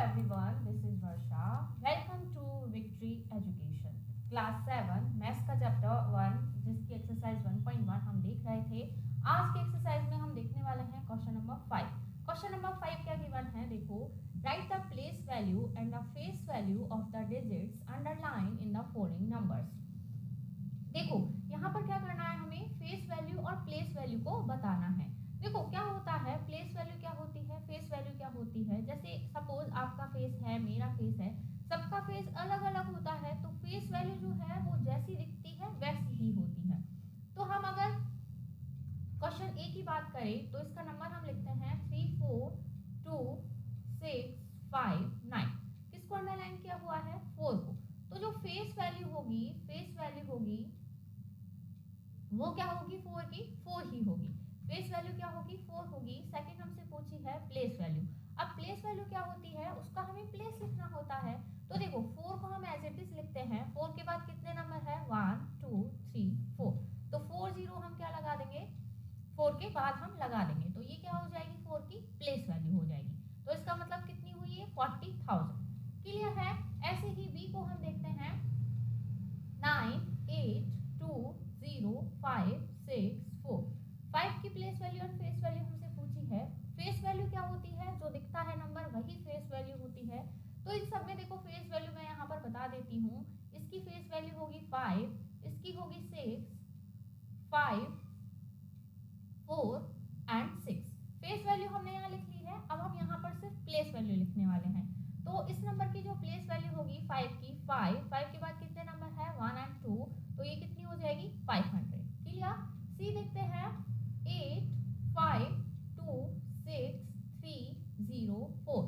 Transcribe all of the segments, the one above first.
everyone, this is Varsha. Welcome to Victory Education. Class 7 maths का chapter 1 जिसकी exercise 1.1 हम देख रहे थे। आज के एक्सरसाइज में हम देखने वाले हैं क्वेश्चन नंबर 5। क्वेश्चन नंबर 5 क्या गिवन है, देखो, right the place value and the face value of the digits underline in the following numbers. देखो यहाँ पर क्या करना है, हमें फेस वैल्यू और प्लेस वैल्यू को बताना है। देखो क्या होता है, प्लेस वैल्यू क्या होती है, फेस वैल्यू क्या होती है। जैसे सपोज आपका फेस है, मेरा फेस है, सबका फेस अलग अलग होता है, तो फेस वैल्यू जो है वो जैसी दिखती है वैसी ही होती है। तो हम अगर क्वेश्चन ए की बात करें तो इसका नंबर हम लिखते हैं 3 4 2 6 5 9। किसको अंडरलाइन किया हुआ है, 4 को। तो जो फेस वैल्यू होगी वो क्या होगी, 4 की 4 ही होगी। फेस वैल्यू क्या होगी, 4 होगी। सेकंड हमसे पूछी है प्लेस वैल्यू। अब प्लेस वैल्यू क्या होती है, उसका हमें प्लेस लिखना होता है। तो देखो 4 को हम एज इट इज लिखते हैं। 4 के बाद कितने नंबर है, 1 2 3 4। तो 4 0 हम क्या लगा देंगे, 4 के बाद हम लगा देंगे, तो ये क्या हो जाएगी, 4 की प्लेस वैल्यू हो जाएगी। तो इसका मतलब कितनी हुई है, 40,000। क्लियर है। ऐसे ही बी को हम देखते हैं 9 8 2 0 5 6 4। 5 की प्लेस वैल्यू और फेस वैल्यू हमसे पूछी है। फेस वैल्यू क्या होती है, जो दिखता है नंबर वही फेस वैल्यू होती है। तो इन सब में देखो फेस वैल्यू मैं यहाँ पर बता देती हूँ। इसकी फेस वैल्यू होगी 5, इसकी होगी 6 5 4 एंड 6। फेस वैल्यू हमने यहाँ लिख ली है। अब हम यहाँ पर सिर्फ प्लेस वैल्यू लिखने वाले हैं। तो इस नंबर की जो प्लेस वैल्यू होगी 5 की, 5 के बाद कितने नंबर है, 1 एंड 2, तो ये कितनी हो जाएगी, 500। क्लियर। सी देखते हैं 8 5 2 6 3 0 4।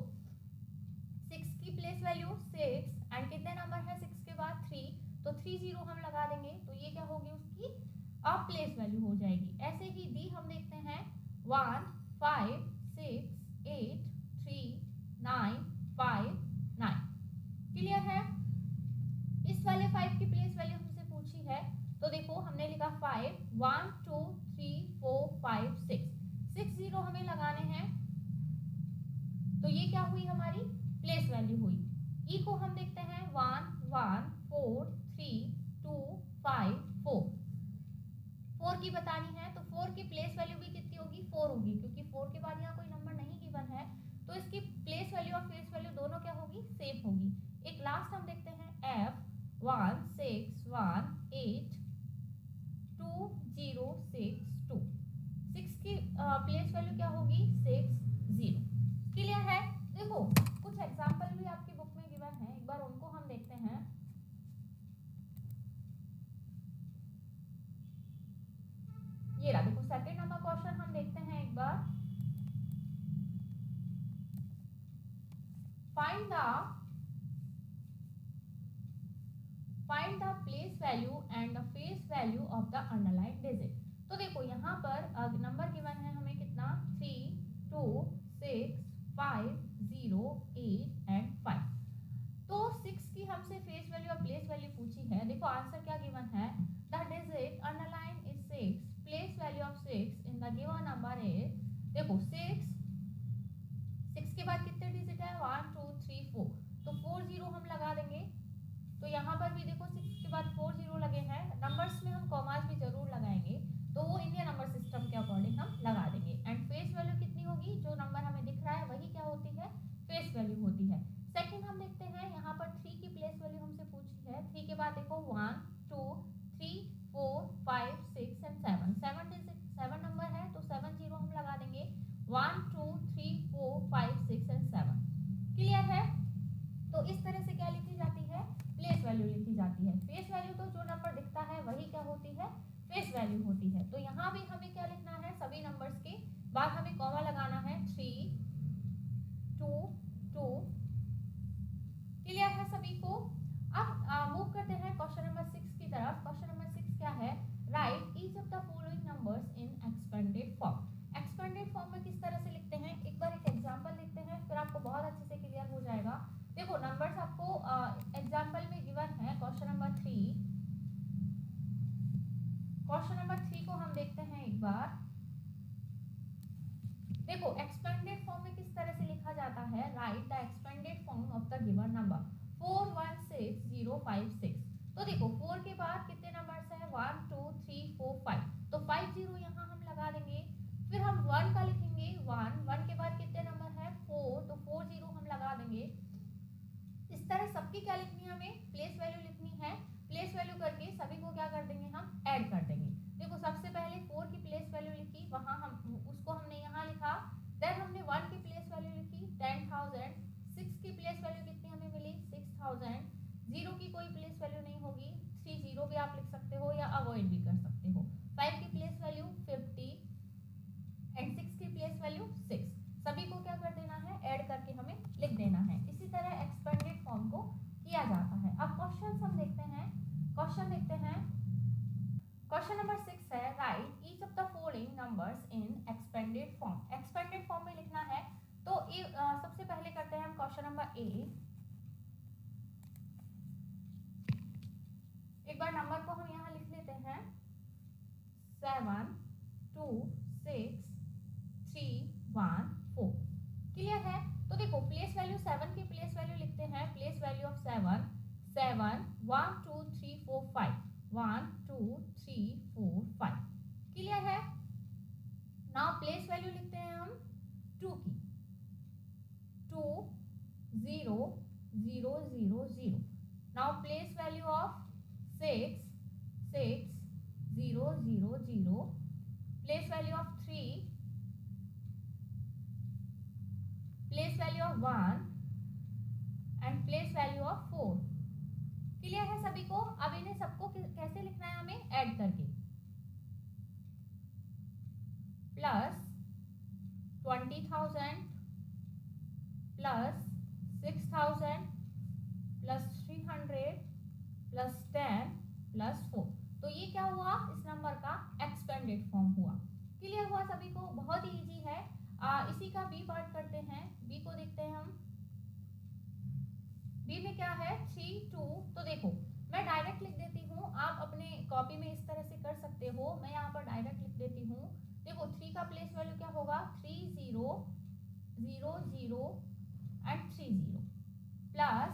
6 की प्लेस वैल्यू 6 एंड कितने नंबर है 6 के बाद 3, तो 3 0 हम लगा देंगे, तो ये क्या होगी, उसकी अब प्लेस वैल्यू हो जाएगी। ऐसे ही डी हम देखते हैं 1 5 6 8 3 9 5 9। क्लियर है। इस वाले 5 की प्लेस वैल्यू हमसे पूछी है। तो देखो हमने लिखा 5 1 2 3 4 5 6 6 0 हमें लगाने हैं, तो ये क्या हुई, हमारी प्लेस वैल्यू हुई। ई को हम देखते हैं 1 1 4 3 2 5 4। 4 की बतानी है, तो 4 की प्लेस वैल्यू भी कितनी होगी, 4 होगी, क्योंकि 4 के बाद यहाँ कोई नंबर नहीं गिवन है। तो इसकी प्लेस वैल्यू और फेस वैल्यू दोनों क्या होगी, सेम होगी। एक लास्ट हम देखते हैं F 1 6 1 8 2 0 6 2। 6 की प्लेस वैल्यू क्या होगी, 6 0। क्लियर है। देखो कुछ एग्जांपल भी आपकी बुक में गिवन है, एक बार उनको हम देखते हैं। ये रहा, देखो सेकंड नंबर क्वेश्चन हम देखते हैं एक बार। Find the place value and the face value of the underline digit. तो देखो यहाँ पर नंबर गिवन है हमें कितना, 3 2 6 5 0 8 एंड 5। तो 6 की हमसे फेस वैल्यू और प्लेस वैल्यू पूछी है। देखो आंसर क्या गिवन है, the digit underline is 6, place value of 6 in the given number is, देखो 6 के बाद कितने डिजिट है, 1 2 3 4, तो 4 0 हम लगा देंगे। तो यहाँ पर भी देखो 6 के बाद 4 0 लगे हैं। नंबर्स में हम कॉमास भी जरूर लगाएंगे, तो वो इंडियन नंबर सिस्टम के अकॉर्डिंग हम लगा देंगे। एंड फेस वैल्यू कितनी होगी, जो नंबर हमें दिख रहा है वही क्या होती है, फेस वैल्यू होती है। सेकंड हम देखते हैं, यहाँ पर 3 की प्लेस वैल्यू हमसे पूछी है। 3 के बाद देखो 1 2 3 4 5 6 एंड 7 डिजिट 7 नंबर है, तो 7 0 हम लगा देंगे। 1 2 3 4 5 6 एंड 7। क्लियर है। तो इस तरह से क्या लिखी जाती है, प्लेस वैल्यू लिखी जाती है। फेस वैल्यू तो जो नंबर दिखता है वही क्या होती है, फेस वैल्यू होती है। तो यहाँ भी हमें क्या लिखना है, सभी नंबर्स के बाद हमें कॉमा लगाना है, 3 2 2। क्लियर है सभी को। अब मूव करते हैं क्वेश्चन नंबर 6 की तरफ। क्वेश्चन नंबर 6 क्या है, right each of the following numbers in expanded form. Expanded form में किस तरह से लिखते हैं, एक बार एक एग्जांपल लिखते हैं, फिर आपको बहुत अच्छे से क्लियर हो जाएगा। देखो नंबर्स आपको एग्जांपल में गिवन है। क्वेश्चन नंबर 3, क्वेश्चन नंबर 3 को हम देखते हैं एक बार। देखो एक्सपेंडेड फॉर्म में किस तरह से लिखा जाता है, right the expanded form the given number 416056। तो देखो 4 के बाद कितने नंबर्स हैं 1 2 3 4 5, तो 50 यहाँ हम लगा देंगे। फिर हम 1 का लिखेंगे 1 के बाद कितने नंबर है 4, तो 40 हम लगा देंगे। इस तरह सबकी क्या लिखनी है, हमें प्लेस वैल्यू लिखनी है। प्लेस वैल्यू करके सभी को क्या कर देंगे, हम ऐड कर देंगे। देखो सबसे पहले 4 की प्लेस वैल्यू लिखी, वहां हम उसको हमने यहाँ लिखा। देन हमने 1 की प्लेस वैल्यू लिखी 10,000। 6 की प्लेस वैल्यू कितनी हमें मिली 6,000। 0 की कोई प्लेस वैल्यू नहीं होगी, 30 भी आप लिख सकते हो या अवॉइड भी कर सकते हो। 5 की प्लेस वैल्यू 50 एंड 6 की प्लेस वैल्यू 6। सभी को क्या कर देना है, ऐड करके हमें लिख देना है। इसी तरह एक्सपेंडेड फॉर्म को किया जाता है। अब क्वेश्चन हम देखते हैं। क्वेश्चन देखते हैं। क्वेश्चन नंबर 6 है, right each of the following numbers in expanded form. Expanded form में लिखना है। तो सबसे पहले करते हैं हम क्वेश्चन नंबर ए। एक बार नंबर को हम यहाँ लिख लेते हैं 7 2 6 3 1 4। क्लियर है। तो देखो प्लेस वैल्यू 7 की प्लेस वैल्यू लिखते हैं। Place value of 7 7 1 2 3 4 5 1 2 3 4 5। क्लियर है। नाउ प्लेस वैल्यू लिखते हैं हम 2 की 2 0 0 0 0। Now place value of 6 6 0 0 0। Place value of 3, place value of 1 and place value of 4। Clear है सभी को। अब इन्हें सबको कैसे लिखना है, हमें ऐड करके। Plus 20,000 plus 6,000 plus 300 plus 10 plus 4। तो ये क्या हुआ, इस नंबर का एक्सपेंडेड फॉर्म हुआ। क्लियर हुआ सभी को, बहुत ही इजी है। इसी का बी पार्ट करते हैं। बी को देखते हैं हम। बी में क्या है 3 2। तो देखो मैं डायरेक्ट लिख देती हूँ, आप अपने कॉपी में इस तरह से कर सकते हो। मैं यहाँ पर डायरेक्ट लिख देती हूँ। देखो 3 का प्लेस वैल्यू क्या होगा 3 0 0 0 एंड 3 0। प्लस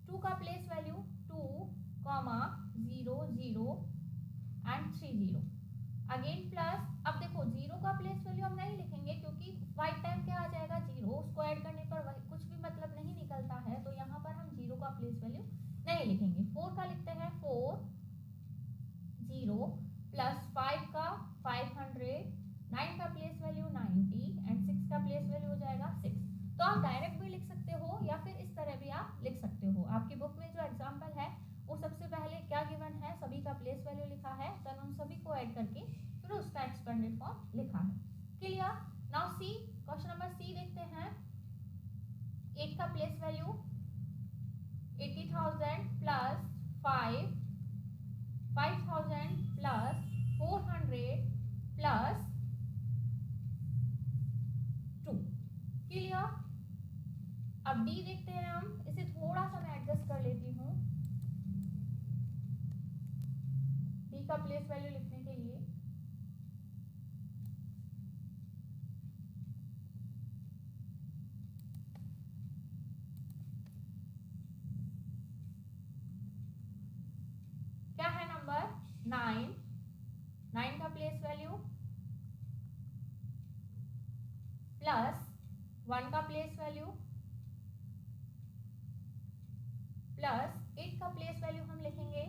2 का place value 2 0 0 and 3 0। Again plus, अब देखो 0 का प्लेस वैल्यू हम नहीं लिखेंगे क्योंकि 5 टाइम क्या आ जाएगा 0, उसको ऐड करने पर कुछ भी मतलब नहीं निकलता है। तो यहाँ पर हम 0 का प्लेस वैल्यू नहीं लिखेंगे। 4 का लिखते हैं 4 0 प्लस 5 का 500, 9 का प्लेस वैल्यू 90 एंड 6 का प्लेस वैल्यू हो जाएगा 6। तो आप डायरेक्ट भी लिख सकते हो या फिर इस तरह भी आप लिख सकते हो। आपकी बुक में जो एग्जाम्पल है वो सबसे पहले क्या गिवन है, सभी का प्लेस वैल्यू लिखा है, देन उन सभी को ऐड करके फिर उसका एक्सपेंडेड फॉर्म लिखा है। Clear. Now C, question number C देखते हैं। 8 का place value 80,000 plus 5,000 plus 400 plus 2। Clear. अब डी देखते हैं हम। इसे थोड़ा सा मैं एडजस्ट कर लेती हूँ डी का प्लेस वैल्यू लिखने के लिए। क्या है नंबर 9 का प्लेस वैल्यू प्लस 1 का प्लेस वैल्यू प्लस 8 का प्लेस वैल्यू हम लिखेंगे।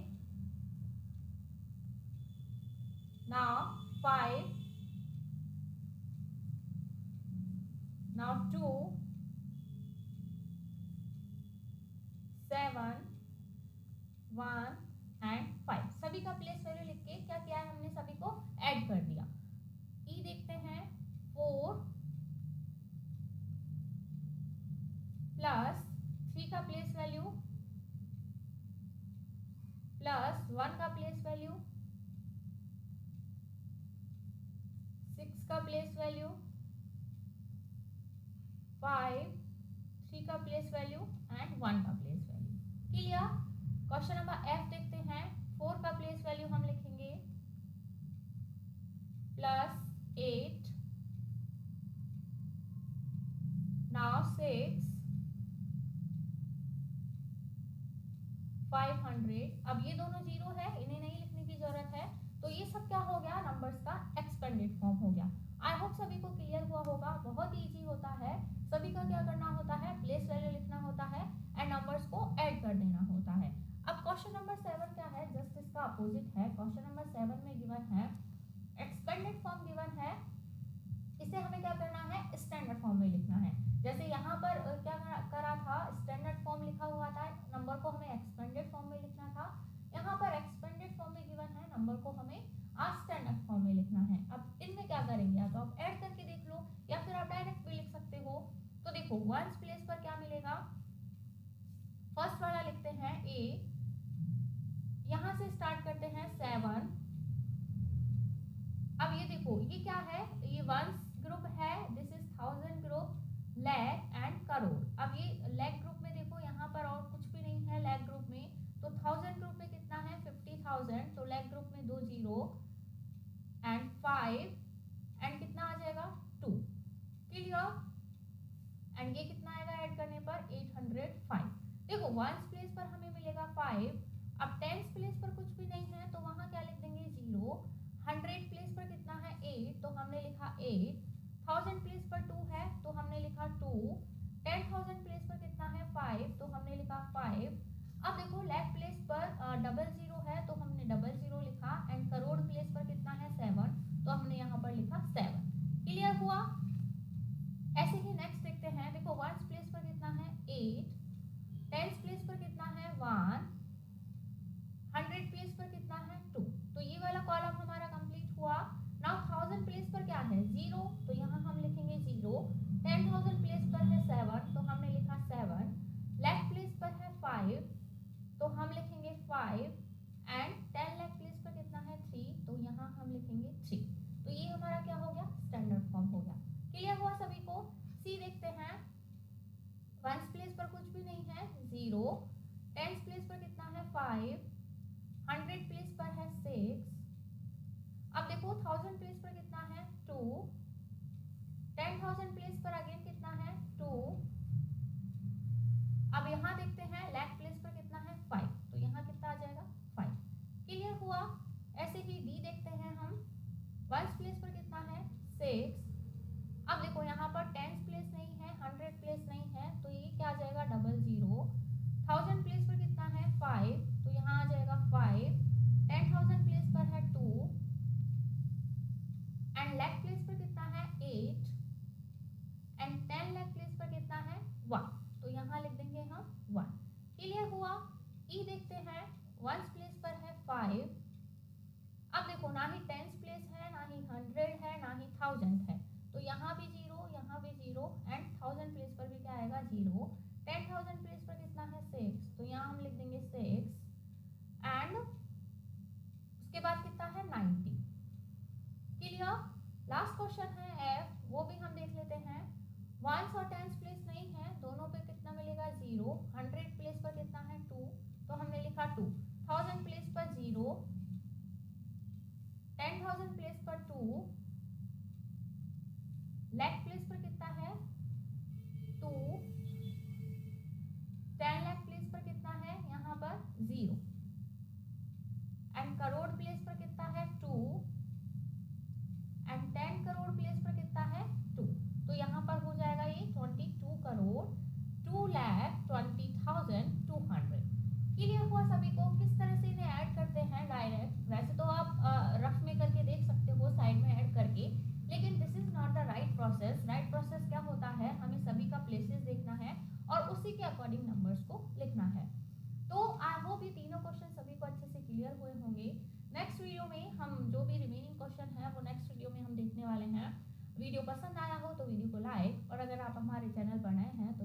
Now 5, now 2 7 1 and 5। सभी का प्लेस वैल्यू लिख के क्या किया है हमने, सभी को ऐड कर दिया। ई देखते हैं 4 प्लस 3 का प्लेस वैल्यू प्लस 1 का प्लेस वैल्यू 6 का प्लेस वैल्यू 5 3 का प्लेस वैल्यू एंड 1 का place value. Clear. Question number F देखते हैं। 4 का प्लेस वैल्यू हम लिखेंगे प्लस 8, नाउ 6 200। अब ये दोनों जीरो है, इन्हें नहीं लिखने की जरूरत है, तो ये सब क्या हो गया, नंबर्स का एक्सपेंडेड फॉर्म हो गया। आई होप सभी को क्लियर हुआ होगा। बहुत इजी होता है, सभी का क्या करना होता है, प्लेस वैल्यू लिखना होता है एंड नंबर्स को ऐड कर देना होता है। अब क्वेश्चन नंबर 7 क्या है, जस्ट इसका अपोजिट है। क्वेश्चन नंबर 7 में गिवन है एक्सपेंडेड फॉर्म गिवन है, इसे हमें क्या करना है, स्टैंडर्ड फॉर्म में लिखना है। जैसे यहाँ पर क्या करा था, स्टैंडर्ड फॉर्म लिखा हुआ था, नंबर को हमें एक्सपेंडेड फॉर्म में लिखना था। यहाँ पर एक्सपेंडेड फॉर्म में गिवन है, नंबर को हमें स्टैंडर्ड फॉर्म में लिखना है। अब इनमें क्या करेंगे, या तो आप ऐड करके देख लो या फिर आप डायरेक्ट भी लिख सकते हो। तो देखो वंस प्लेस पर क्या मिलेगा, फर्स्ट वाला लिखते हैं ए, यहाँ से स्टार्ट करते हैं 7। अब ये देखो ये क्या है, ये वंस ग्रुप है, this is thousand group, lakh and crore. अब ये लैख ग्रुप में देखो यहाँ पर और कुछ भी नहीं है लैख ग्रुप में, तो थाउजेंड ग्रुप में कितना है 50,000, तो लैख ग्रुप में 2 जीरो एंड 5 एंड कितना आ जाएगा 2, क्लियर। एंड ये कितना आएगा ऐड करने पर 805। देखो वंस प्लेस पर हमें मिलेगा 5, अब टेंस प्लेस पर कुछ भी नहीं है तो वहां क्या लिख देंगे 0, 100 प्लेस पर कितना है 8 तो हमने लिखा 8, 1000 प्लेस पर 2 है तो हमने लिखा 2, 10,000 प्लेस पर कितना है 5 तो हमने लिखा 5। अब देखो लैख प्लेस पर डबल जीरो है तो हमने डबल जीरो लिखा एंड करोड़ प्लेस पर कितना है 7 तो हमने यहाँ पर लिखा 7, क्लियर हुआ। ऐसे ही नेक्स्ट देखते हैं, देखो वंस प्लेस पर कितना है 8, टेंस प्लेस पर कितना है 1, 100 प्लेस पर कितना है 2, तो ये वाला कॉलम हमारा कंप्लीट हुआ। नाउ 1000 प्लेस पर क्या है 0 तो यहाँ हम लिखेंगे 0, 10,000 प्लेस पर है 7 तो हमने लिखा 7, लैख प्लेस पर है 5 तो हम लिखेंगे 5 एंड 10 लाख प्लेस पर कितना है 3 तो यहाँ हम लिखेंगे 3। तो ये हमारा क्या हो गया, स्टैंडर्ड फॉर्म हो गया, क्लियर हुआ सभी को। सी देखते हैं, वंस प्लेस पर कुछ भी नहीं है 0, टेंस प्लेस पर कितना है 5, 100 प्लेस पर है 6, अब देखो 1000 प्लेस पर कितना है 2, 10,000 प्लेस पर अगेन कितना है 2। अब यहाँ देखते हैं लैख प्लेस पर कितना है 5 तो यहाँ कितना आ जाएगा 5, क्लियर हुआ। ऐसे ही डी देखते हैं हम, वंस प्लेस पर कितना है 6, अब देखो यहाँ पर टेंस प्लेस नहीं है, 100 प्लेस नहीं है तो ये क्या आ जाएगा डबल जीरो, 1000 प्लेस पर कितना है 5 तो यहाँ आ जाएगा 5, 10,000 प्लेस पर है 2 एंड लैख प्लेस पर कितना है 8 एंड 10 लाख प्लेस पर कितना है 1 तो यहाँ लिख देंगे हम 1, क्लियर हुआ। ई देखते हैं, वंस प्लेस पर है 5, अब देखो ना ही टेंस प्लेस है, ना ही 100 है, ना ही 1000 है तो यहाँ भी 0, यहाँ भी 0 एंड 1000 प्लेस पर भी क्या आएगा 0, 10,000 प्लेस पर कितना है 6 तो यहाँ हम लिख देंगे 6 एंड उसके बाद कितना है 90, क्लियर। लास्ट क्वेश्चन है एफ, वो भी हम देख लेते हैं। वंस और टेंस प्लेस नहीं है, दोनों पे कितना मिलेगा 0, 100 प्लेस पर कितना है 2 तो हमने लिखा 2, 1000 प्लेस पर 0, 10,000 प्लेस पर 2, लैख प्लेस पर कितना है 2, 10 लाख प्लेस पर कितना है यहाँ पर 0 एंड करोड़ प्लेस पर कितना है 2 एंड 10 करोड़ प्लेस पर कितना है 2 तो यहाँ पर हो जाएगा ये 22 करोड़ 2,20,200, क्लियर हुआ सभी को। किस तरह से इन्हें ऐड करते हैं डायरेक्ट, वैसे तो आप रफ में करके देख सकते हो साइड में ऐड करके, लेकिन this is not the right process. Right process क्या होता है, हमें सभी का प्लेसेस देखना है और उसी के अकॉर्डिंग नंबर्स को लिखना है। तो आई होप ये तीनों क्वेश्चन सभी को अच्छे से क्लियर हुए होंगे। नेक्स्ट वीडियो में हम जो भी रिमेनिंग क्वेश्चन है वो नेक्स्ट वीडियो में हम देखने वाले हैं। वीडियो पसंद आया हो तो वीडियो को लाइक, और अगर आप हमारे चैनल पर नए हैं